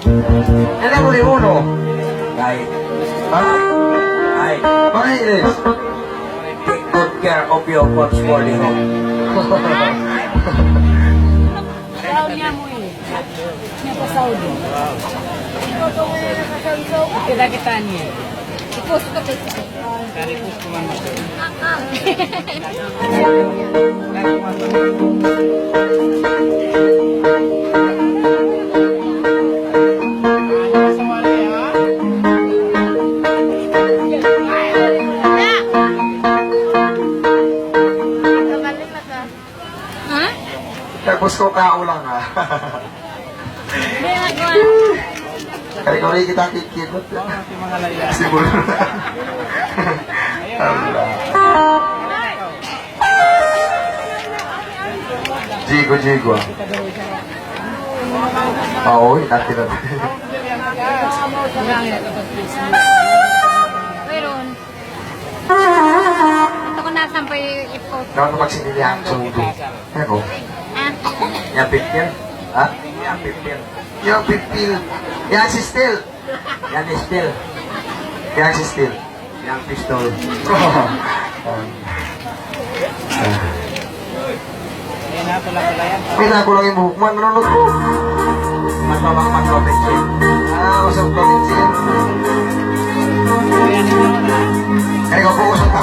Yan ang huli uno. Guy, Bakit? ay, Bakit Iris? take good care of your corpse boarding home. Sahod niya mo eh. Niya pa sahod mo. Ikaw to ngayon nakasanso. Kita-kita niya. Ipos ko to. Karipos ko man mo. Tapos ko kaulang ha. Kari-kari kita kikidot. Siguro. Jigo. Oo, natin natin. Meron. Ito ko nasampay ipot. Naman magsinili ang sundo. Ano? Ah, Yang pipil? Ha? Yan, 15. Yang pipil. Yang si Stil. Yan is still. Yang si Stil. Yan pistol. Kailangan ko lang yung buhok man. Nanonood ko. Matawang mag-province. Usap province yan. Kaya ko po usap ka.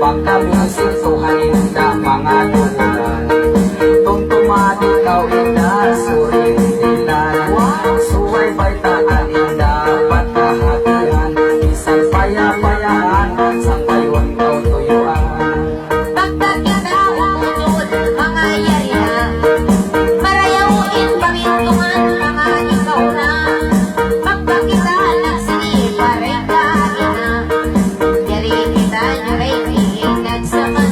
Pagkabisip tuhanin na mga dulan Tumtumati ikaw inasurin nila Suway ba'y taanin dapat kahatian Isang paya-payaan Sang bayon ikaw tuyuan pagka kita umutod, mga yariya. Marayawin pamintungan, mga ikaw na. Pagka kita nagsiniparay ka ina. Yari kita, nyaray, nagsama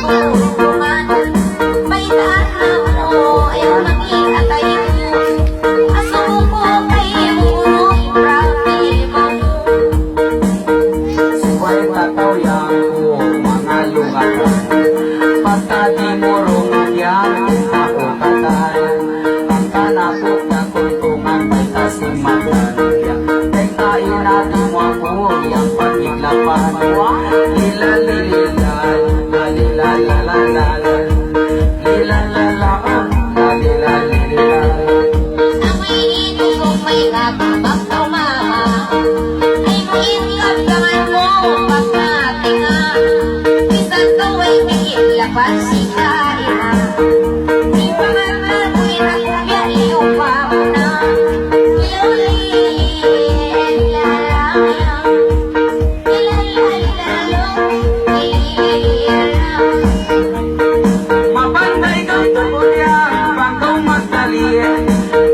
natutulungan. Baitaan mo ay mangingatay mo. Asuko kay uno problema mo. Suway tataw yang ko mga lungatan. Basta di mo rong yan ako katayan. Ang kanakot na kuntungan may kasimatan. Kay kain natin mo ako yung pagiglapan. Lila lila lalila lalala lila lala lalila lila. Amoy ito kung may katubang tumama. Ay maingat kaman mo pagkatinga. Isang kaway may ilapan si Kaina. Di pangalan mo inakuya iyong pamuna. Mapantay kang tukuyan, bangkaw magdaliin.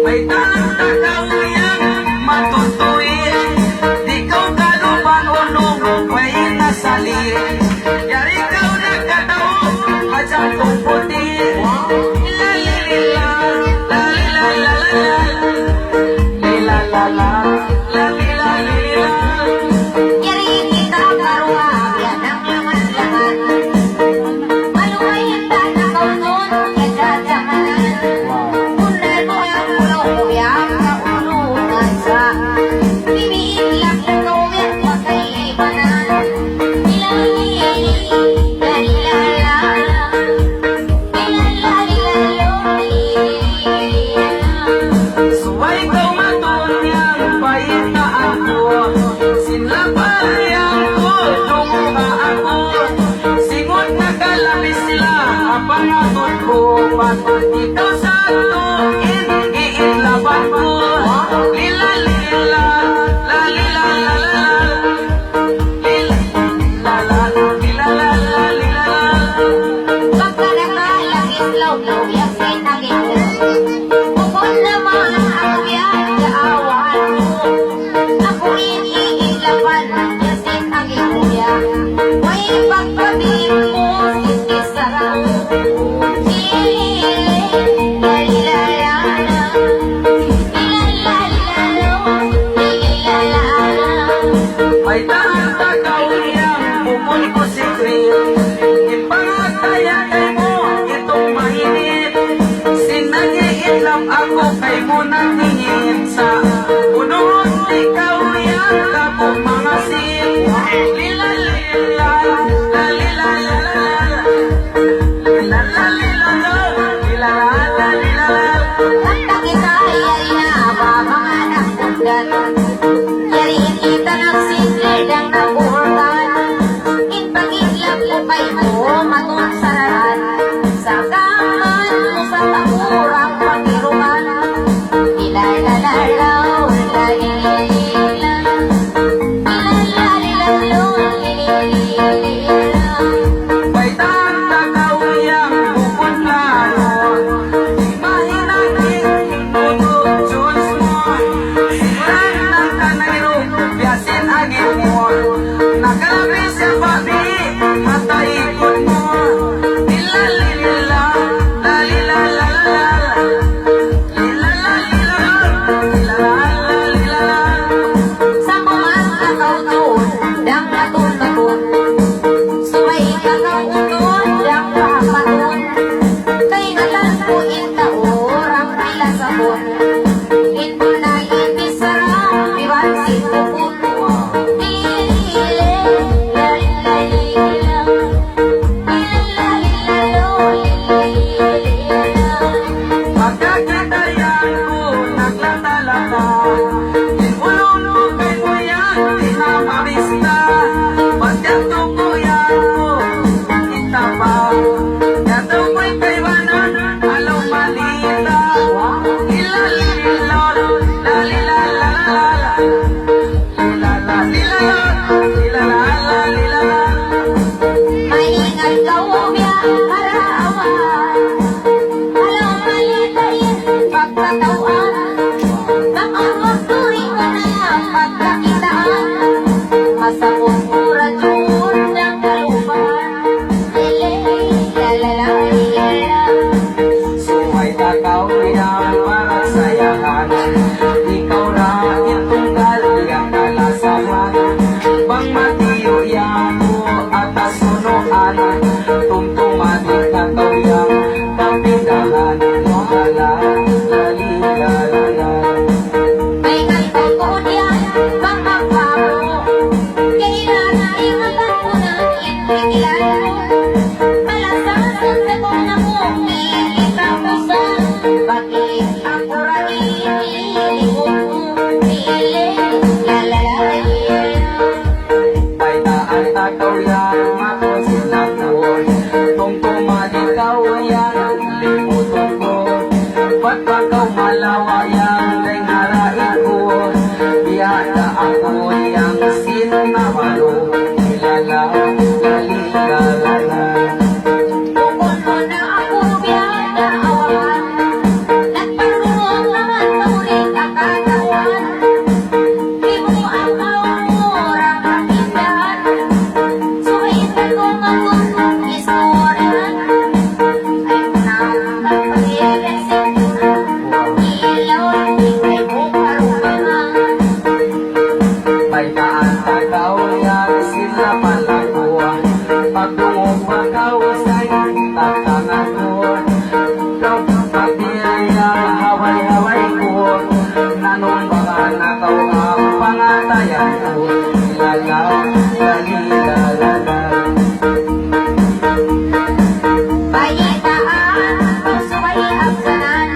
May tanang takaw yan, matutuin. Di kaw kalupan ulong, may nasaliin. Yari kaw nagkataon, madyang kong puti. Lalilila, lalilalalala. Lilalala, lalilalila. Yari kita karuha, yan ang laman-laman. Maluhayin ta na kaunon, kadadamanan. Unay mo ang ulong-uyang kaulungan sa bimiin lang yung kawin mo sa ibanan. Ilalili, lalilala, ilalalilalong. Suway kaw matunyang paitaan ko. Sinlabayan ko, lumuha ako. Singot na kalabis sila, pangatot ko. Ba't ikaw sa tuin, iinlaban ko. Lila lila, lalila lalala. Lila lala, lila lala, lila lala. Baka nakalagis law-law yung sinagin mo. Bukod naman ako yan, kaawan mo. Ako iniilaban yung sinagin mo yan. May pagpabing mo, sisisarang mo. Lalilala, ilalala. takaw yang parasayahan. Ikaw na itunggal yang kalasahan. Bang matiyo yang ko atas sunuan. Tumtumadi kataw yang kapindahan. Mahala, lalila. May nagtutod yan, mga pamo. Kailan ay matapunan, inigilan mo. Malasasan sa kong nakukita mo sa bakit ako rin mo. Ay taan takaw yang makusinakon. Tumtumadi kaw yang limuton ko. Ba't ba kaw malawa yang kay narain ko? Biyada ako yang sinamalo. Kilala, lalila. Bukod mo na ako biyada awan. Nagparurong naman turing kakatawan. Di mo ang murang kakitan. Sumitan ko magundong istoryan. Ay nakapag-ilesin ko na. Ilaw ay bukarumangan. May taan takaw yang sila palakuha. Pagtungo pa kaw sa'y tatangan ko. Ikaw pagdiyaya haway-haway ko. Nanong baka nakaw ang pangatayan ko. Ilalaw, lalila. Bayitaan, pagsuway ang sanan.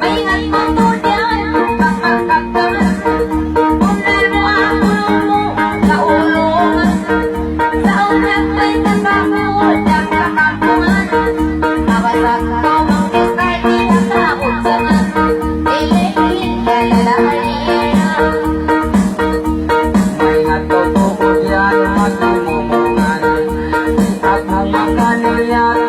May nagtutod yan, pagkakagdaman. Unal mo ang ulo mo, kaulungan. Sa unang may kakakul, ang kakakungan. Mabasak ka mong diskarte ang kautsangan. Ililin, lalalayan. May nagtutuod yan, magtumumungan. At ang makanil yan,